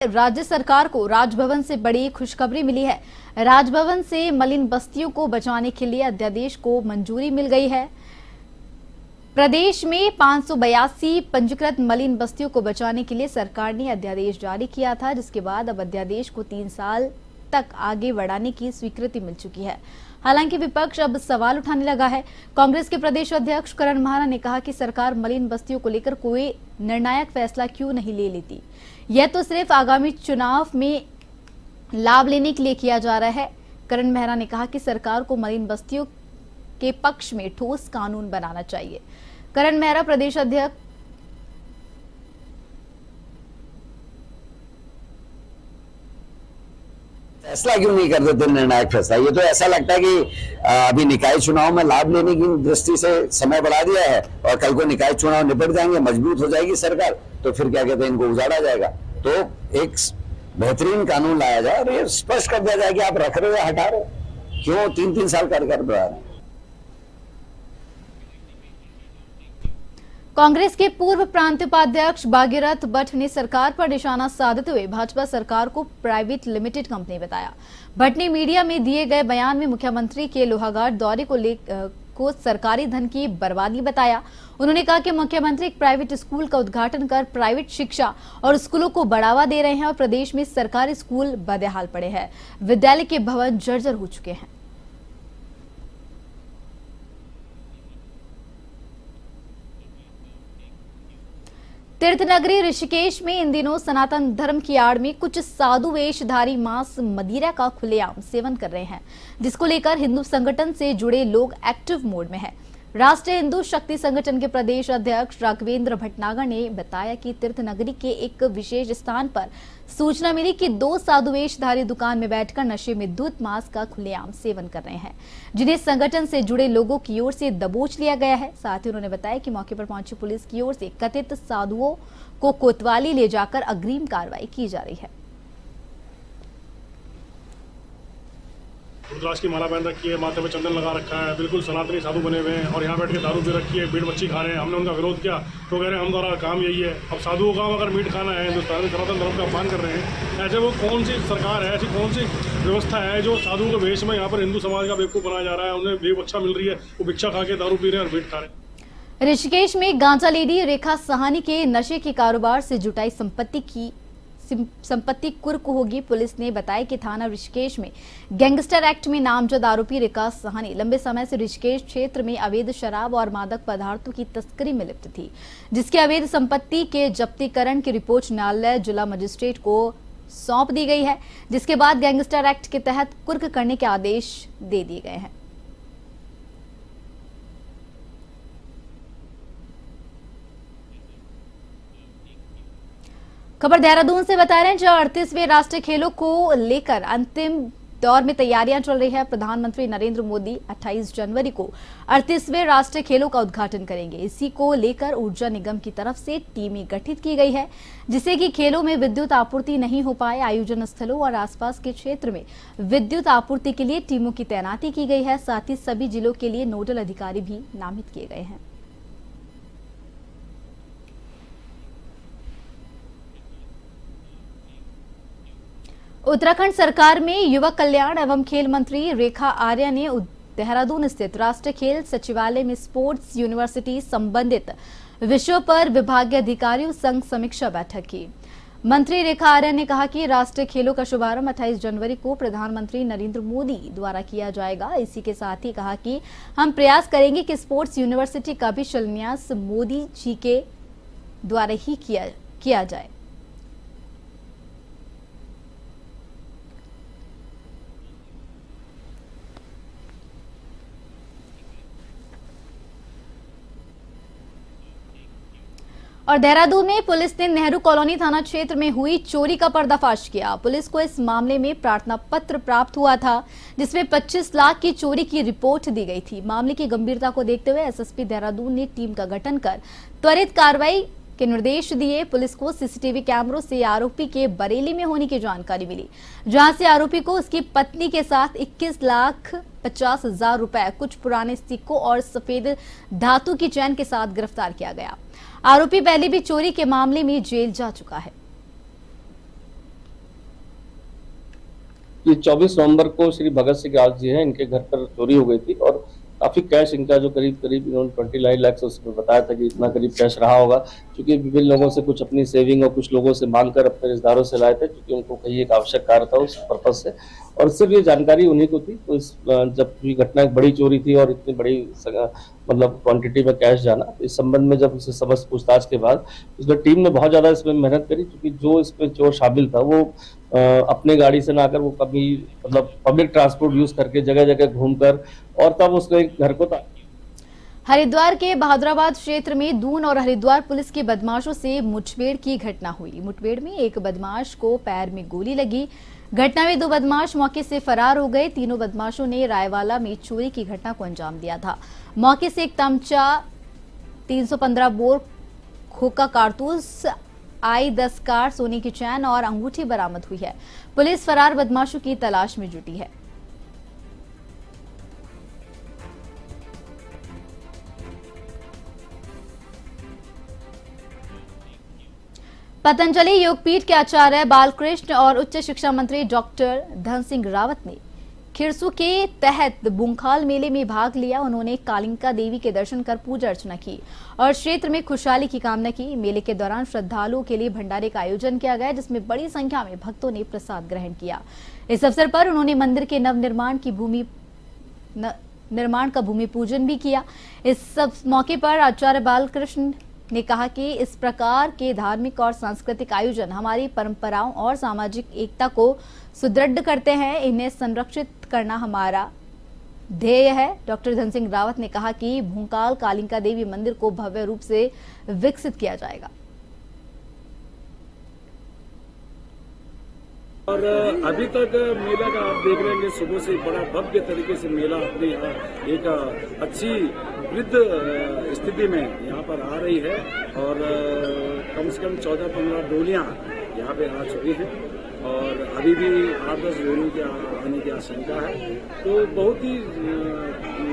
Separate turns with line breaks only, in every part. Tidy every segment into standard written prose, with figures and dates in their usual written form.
राज्य सरकार को राजभवन से बड़ी खुशखबरी मिली है। राजभवन से मलिन बस्तियों को बचाने के लिए अध्यादेश को मंजूरी मिल गई है। प्रदेश में 582 पंजीकृत मलिन बस्तियों को बचाने के लिए सरकार ने अध्यादेश जारी किया था, जिसके बाद अब अध्यादेश को 3 साल तक आगे बढ़ाने की स्वीकृति मिल चुकी है। हालांकि विपक्ष अब सवाल उठाने लगा है। कांग्रेस के प्रदेश अध्यक्ष करण महाना ने कहा कि सरकार मलिन बस्तियों को लेकर कोई निर्णायक फैसला क्यों नहीं ले लेती। यह तो सिर्फ आगामी चुनाव में लाभ लेने के लिए किया जा रहा है। करण मेहरा ने कहा कि सरकार को मलिन बस्तियों के पक्ष में ठोस कानून बनाना चाहिए। करण मेहरा प्रदेश अध्यक्ष
फैसला क्यों नहीं कर देते निर्णायक फैसला। ये तो ऐसा लगता है कि अभी निकाय चुनाव में लाभ लेने की दृष्टि से समय बढ़ा दिया है और कल को निकाय चुनाव निपट जाएंगे, मजबूत हो जाएगी सरकार, तो फिर क्या कहते हैं, इनको उजाड़ा जाएगा। तो एक बेहतरीन कानून लाया जाए और ये स्पष्ट कर दिया जाए कि आप रख रहे हो या हटा रहे हो, क्यों 3-3 साल कर रहे हैं।
कांग्रेस के पूर्व प्रांतीय उपाध्यक्ष भागीरथ भट्ट ने सरकार पर निशाना साधते हुए भाजपा सरकार को प्राइवेट लिमिटेड कंपनी बताया। भट्ट ने मीडिया में दिए गए बयान में मुख्यमंत्री के लोहाघाट दौरे को सरकारी धन की बर्बादी बताया। उन्होंने कहा कि मुख्यमंत्री एक प्राइवेट स्कूल का उद्घाटन कर प्राइवेट शिक्षा और स्कूलों को बढ़ावा दे रहे हैं और प्रदेश में सरकारी स्कूल बदहाल पड़े हैं। विद्यालय के भवन जर्जर हो चुके हैं। तीर्थनगरी ऋषिकेश में इन दिनों सनातन धर्म की आड़ में कुछ साधु वेशधारी मांस मदिरा का खुलेआम सेवन कर रहे हैं, जिसको लेकर हिंदू संगठन से जुड़े लोग एक्टिव मोड में हैं। राष्ट्रीय हिंदू शक्ति संगठन के प्रदेश अध्यक्ष राघवेंद्र भटनागर ने बताया कि तीर्थनगरी के एक विशेष स्थान पर सूचना मिली कि 2 साधु वेशधारी दुकान में बैठकर नशे में धुत मांस का खुलेआम सेवन कर रहे हैं, जिन्हें संगठन से जुड़े लोगों की ओर से दबोच लिया गया है। साथ ही उन्होंने बताया कि मौके पर पहुंची पुलिस की ओर से कथित साधुओं को कोतवाली ले जाकर अग्रिम कार्रवाई की जा रही है।
रुद्राक्ष की माला पहन रखी है, माथे पे चंदन लगा रखा है, बिल्कुल सनातनी साधु बने हुए हैं और यहाँ बैठ के दारू पी रखी है, मीट मच्छी खा रहे हैं। हमने उनका विरोध किया तो कह रहे हैं हमारा काम यही है। अब साधुओं का अगर मीट खाना है, हिंदुस्तान में सनातन धर्म का अपमान कर रहे हैं, ऐसे वो कौन सी सरकार है, ऐसी कौन सी व्यवस्था है जो साधुओं के वेश में यहाँ पर हिंदू समाज का बेवकूफ़ बनाया जा रहा है। उन्हें भेब अच्छा मिल रही है, वो भिक्षा खा के दारू पी रहे हैं और मीट खा रहे हैं।
ऋषिकेश में गांजा लेडी रेखा साहनी के नशे के कारोबार से जुटाई संपत्ति कुर्क होगी। पुलिस ने बताया कि थाना ऋषिकेश में गैंगस्टर एक्ट में नामजद आरोपी रेखा साहनी लंबे समय से ऋषिकेश क्षेत्र में अवैध शराब और मादक पदार्थों की तस्करी में लिप्त थी, जिसके अवैध संपत्ति के जब्तीकरण की रिपोर्ट न्यायालय जिला मजिस्ट्रेट को सौंप दी गई है, जिसके बाद गैंगस्टर एक्ट के तहत कुर्क करने के आदेश दे दिए गए हैं। खबर देहरादून से बता रहे हैं, जहां 38वें राष्ट्रीय खेलों को लेकर अंतिम दौर में तैयारियां चल रही है। प्रधानमंत्री नरेंद्र मोदी 28 जनवरी को 38वें राष्ट्रीय खेलों का उद्घाटन करेंगे। इसी को लेकर ऊर्जा निगम की तरफ से टीमें गठित की गई है, जिससे कि खेलों में विद्युत आपूर्ति नहीं हो पाए। आयोजन स्थलों और आसपास के क्षेत्र में विद्युत आपूर्ति के लिए टीमों की तैनाती की गई है। साथ ही सभी जिलों के लिए नोडल अधिकारी भी नामित किए गए हैं। उत्तराखंड सरकार में युवा कल्याण एवं खेल मंत्री रेखा आर्या ने देहरादून स्थित राष्ट्रीय खेल सचिवालय में स्पोर्ट्स यूनिवर्सिटी संबंधित विषयों पर विभागीय अधिकारियों संग समीक्षा बैठक की। मंत्री रेखा आर्या ने कहा कि राष्ट्रीय खेलों का शुभारंभ 28 जनवरी को प्रधानमंत्री नरेंद्र मोदी द्वारा किया जाएगा। इसी के साथ ही कहा कि हम प्रयास करेंगे कि स्पोर्ट्स यूनिवर्सिटी का भी शिलान्यास मोदी जी के द्वारा ही किया जाए। और देहरादून में पुलिस ने नेहरू कॉलोनी थाना क्षेत्र में हुई चोरी का पर्दाफाश किया। पुलिस को इस मामले में प्रार्थना पत्र प्राप्त हुआ था, जिसमें 25 लाख की चोरी की रिपोर्ट दी गई थी। मामले की गंभीरता को देखते हुए एसएसपी देहरादून ने टीम का गठन कर त्वरित कार्रवाई के निर्देश दिए। पुलिस को सीसीटीवी कैमरों से आरोपी के बरेली में होने की जानकारी मिली, जहां से आरोपी को उसकी पत्नी के साथ 21,50,000 रुपए, कुछ पुराने सिक्कों और सफेद धातु की चैन के साथ गिरफ्तार किया गया। आरोपी पहले भी चोरी के मामले में जेल जा चुका है।
कि 24 नवंबर को श्री भगत सिंह राज जी हैं, इनके घर पर चोरी हो गई थी और काफी कैश इनका जो करीब इन्होंने 29 लाख उसमें बताया था कि इतना करीब कैश रहा होगा, क्योंकि विभिन्न लोगों से कुछ अपनी सेविंग और कुछ लोगों से मांगकर अपने रिश्तेदारों से लाए थे, क्योंकि उनको कहीं एक आवश्यक कार्य था उस पर्पज से, और सिर्फ ये जानकारी उन्हीं को थी। तो इस जब ये घटना एक बड़ी चोरी थी और इतनी बड़ी मतलब क्वांटिटी में कैश जाना, इस संबंध में जब उसे समस्त पूछताछ के बाद उसमें टीम ने बहुत ज्यादा इसमें मेहनत करी, क्योंकि जो इसमें चोर शामिल था वो अपने गाड़ी से ना आकर वो कभी मतलब पब्लिक ट्रांसपोर्ट यूज करके जगह जगह घूमकर और तब उसने घर को था।
हरिद्वार के बहादुराबाद क्षेत्र में दून और हरिद्वार पुलिस के बदमाशों से मुठभेड़ की घटना हुई। मुठभेड़ में एक बदमाश को पैर में गोली लगी। घटना में 2 बदमाश मौके से फरार हो गए। तीनों बदमाशों ने रायवाला में चोरी की घटना को अंजाम दिया था। मौके से एक तमचा, 315 बोर खोखा कारतूस, I-10 कार, सोने की चैन और अंगूठी बरामद हुई है। पुलिस फरार बदमाशों की तलाश में जुटी है। पतंजलि योगपीठ के आचार्य बालकृष्ण और उच्च शिक्षा मंत्री डॉक्टर धन सिंह रावत ने खिरसू के तहत बुंखाल मेले में भाग लिया। उन्होंने कालिका देवी के दर्शन कर पूजा अर्चना की और क्षेत्र में खुशहाली की कामना की। मेले के दौरान श्रद्धालुओं के लिए भंडारे का आयोजन किया गया, जिसमें बड़ी संख्या में भक्तों ने प्रसाद ग्रहण किया। इस अवसर पर उन्होंने मंदिर के निर्माण का भूमि पूजन भी किया। इस सब मौके पर आचार्य बालकृष्ण ने कहा कि इस प्रकार के धार्मिक और सांस्कृतिक आयोजन हमारी परंपराओं और सामाजिक एकता को सुदृढ़ करते हैं। इन्हें संरक्षित करना हमारा ध्येय है। डॉक्टर धन सिंह रावत ने कहा कि भूंकाल कालिका देवी मंदिर को भव्य रूप से विकसित किया जाएगा।
और अभी तक मेला का आप देख रहे हैं, सुबह से बड़ा भव्य तरीके से मेला अपने यहाँ एक अच्छी वृद्ध स्थिति में यहाँ पर आ रही है और कम से कम 14-15 डोलियाँ यहाँ पे आ चुकी हैं और अभी भी 8-10 डोलियों के आने की आशंका है। तो बहुत ही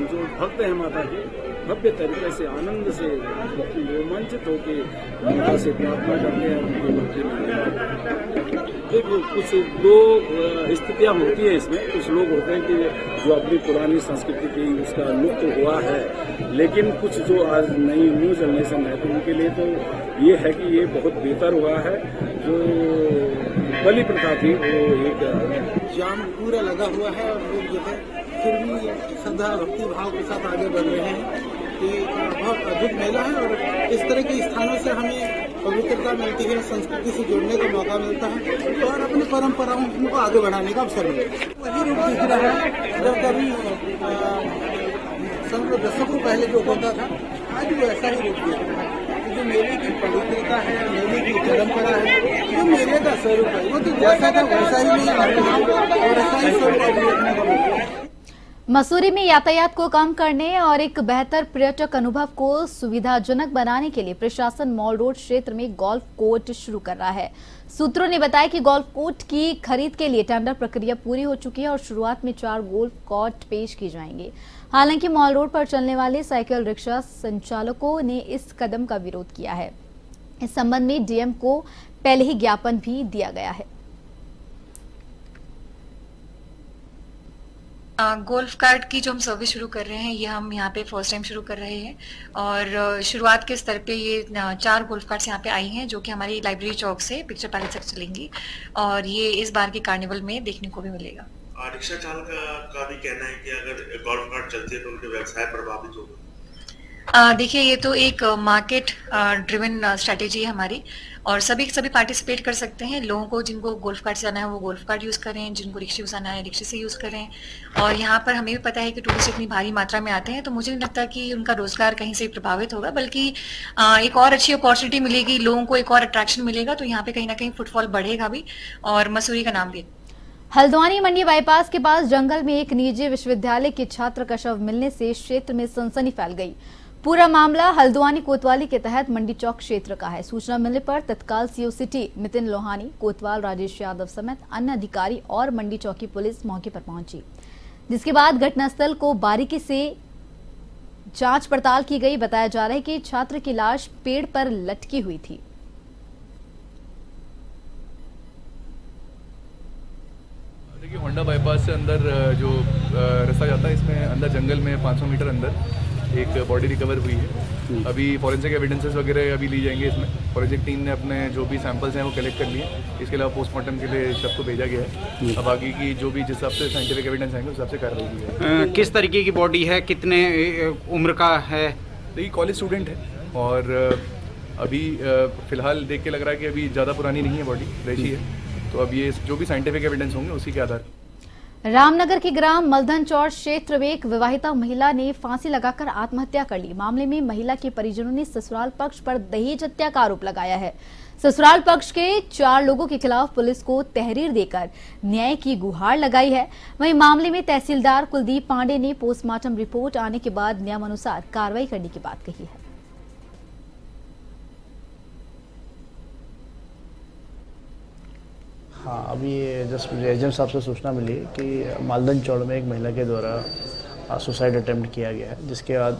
जो भक्त हैं माता के भव्य तरीके से आनंद से रोमांचित होकर माता से प्रार्थना करते हैं, उनकी भक्ति में। तो कुछ 2 स्थितियां होती है इसमें। कुछ लोग होते हैं कि जो अपनी पुरानी संस्कृति की उसका लुप्त हुआ है, लेकिन कुछ जो आज नई न्यू जनरेशन है तो उनके लिए तो ये है कि ये बहुत बेहतर हुआ है। जो बलि प्रथा थी वो एक
जाम पूरा लगा हुआ है और लोग जो है फिर भी श्रद्धा भक्ति भाव के साथ आगे बढ़ रहे हैं। ये बहुत अद्भुत मेला है और इस तरह के स्थानों से हमें पवित्रता मिलती है, संस्कृति से जुड़ने का मौका मिलता है और अपनी परंपराओं को आगे बढ़ाने का अवसर मिलता है। वही रूप दिख रहा है जब कभी संत दशकों पहले जो होता था, आज वो ऐसा ही रूप दिख रहा है। जो मेले की पवित्रता है, मेले की परंपरा है, जो मेले का स्वरूप है, वो तो जैसा था वैसा ही नहीं और ऐसा ही स्वरूप देखने को मिलता है।
मसूरी में यातायात को कम करने और एक बेहतर पर्यटक अनुभव को सुविधाजनक बनाने के लिए प्रशासन मॉल रोड क्षेत्र में गोल्फ कोर्ट शुरू कर रहा है। सूत्रों ने बताया कि गोल्फ कोर्ट की खरीद के लिए टेंडर प्रक्रिया पूरी हो चुकी है और शुरुआत में 4 गोल्फ कोर्ट पेश किए जाएंगे। हालांकि मॉल रोड पर चलने वाले साइकिल रिक्शा संचालकों ने इस कदम का विरोध किया है। इस संबंध में डीएम को पहले ही ज्ञापन भी दिया गया है।
गोल्फ कार्ट की जो हम सर्विस शुरू कर रहे हैं, ये हम यहाँ पे फर्स्ट टाइम शुरू कर रहे हैं और शुरुआत के स्तर पे ये 4 गोल्फ कार्ट्स यहाँ पे आई हैं, जो कि हमारी लाइब्रेरी चौक से पिक्चर पैलेस तक चलेंगी और ये इस बार के कार्निवल में देखने को भी मिलेगा।
रिक्शा चालक का भी कहना है कि अगर गोल्फ कार्ट चलती है तो उनके व्यवसाय प्रभावित होगा।
देखिए, ये तो एक मार्केट ड्रिवन स्ट्रेटेजी है हमारी और सभी पार्टिसिपेट कर सकते हैं। लोगों को जिनको गोल्फ कार्ट से आना है वो गोल्फ कार्ट यूज़ करें, जिनको रिक्शे से आना है रिक्शे से यूज़ करें। और यहाँ पर हमें भी पता है कि टूरिस्ट इतनी भारी मात्रा में आते हैं, तो मुझे नहीं लगता कि उनका रोजगार कहीं से प्रभावित होगा, बल्कि एक और अच्छी अपॉर्चुनिटी मिलेगी, लोगों को एक और अट्रैक्शन मिलेगा, तो यहाँ पे कहीं ना कहीं फुटफॉल बढ़ेगा भी और मसूरी का नाम भी।
हल्द्वानी मंडी बाईपास के पास जंगल में एक निजी विश्वविद्यालय के छात्र का शव मिलने से क्षेत्र में सनसनी फैल गई। पूरा मामला हल्द्वानी कोतवाली के तहत मंडी चौक क्षेत्र का है। सूचना मिलने पर तत्काल सीओ सिटी नितिन लोहानी, कोतवाल राजेश यादव समेत अन्य अधिकारी और मंडी चौकी पुलिस मौके पर पहुंची, जिसके बाद घटनास्थल को बारीकी से जांच पड़ताल की गई। बताया जा रहा है कि छात्र की लाश पेड़ पर लटकी हुई थी।
देखिए होंडा बाईपास से अंदर जो रास्ता जाता है, इसमें अंदर जंगल में 500 मीटर अंदर एक बॉडी रिकवर हुई है। अभी फॉरेंसिक एविडेंसेस वगैरह अभी ली जाएंगे इसमें। फॉरेंसिक टीम ने अपने जो भी सैंपल्स हैं वो कलेक्ट कर लिए। इसके अलावा पोस्टमार्टम के लिए शव को भेजा गया है। अब आगे की जो भी जिस हिसाब से साइंटिफिक एविडेंस आएंगे उस हिसाब से कार्रवाई की जाएगी।
किस तरीके की बॉडी है, कितने उम्र का है?
देखिए कॉलेज स्टूडेंट है और अभी फ़िलहाल देख के लग रहा है कि अभी ज़्यादा पुरानी नहीं है बॉडी, फ्रेशी है। तो अब ये जो भी साइंटिफिक एविडेंस होंगे उसी के आधार पर।
रामनगर के ग्राम मलधन चौर क्षेत्र में एक विवाहिता महिला ने फांसी लगाकर आत्महत्या कर ली। मामले में महिला के परिजनों ने ससुराल पक्ष पर दहेज हत्या का आरोप लगाया है। ससुराल पक्ष के 4 लोगों के खिलाफ पुलिस को तहरीर देकर न्याय की गुहार लगाई है। वहीं मामले में तहसीलदार कुलदीप पांडे ने पोस्टमार्टम रिपोर्ट आने के बाद नियमानुसार कार्रवाई करने की बात कही है।
हाँ, अभी जस्ट मुझे एजेंट साहब से सूचना मिली कि मालदन चौड़ में एक महिला के द्वारा सुसाइड अटेम्प्ट किया गया है, जिसके बाद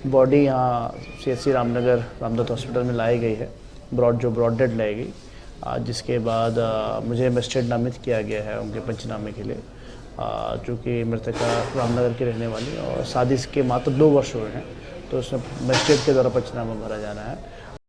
बॉडी यहाँ CHC रामनगर रामदत्त हॉस्पिटल में लाई गई है, ब्रॉड डेड लाई गई। जिसके बाद मुझे मजिस्ट्रेट नामित किया गया है उनके पंचनामे के लिए, चूँकि मृतका रामनगर की रहने वाली और शादी के मात्र 2 वर्ष हुए हैं, तो उसमें मजिस्ट्रेट के द्वारा पंचनामा भरा जाना है।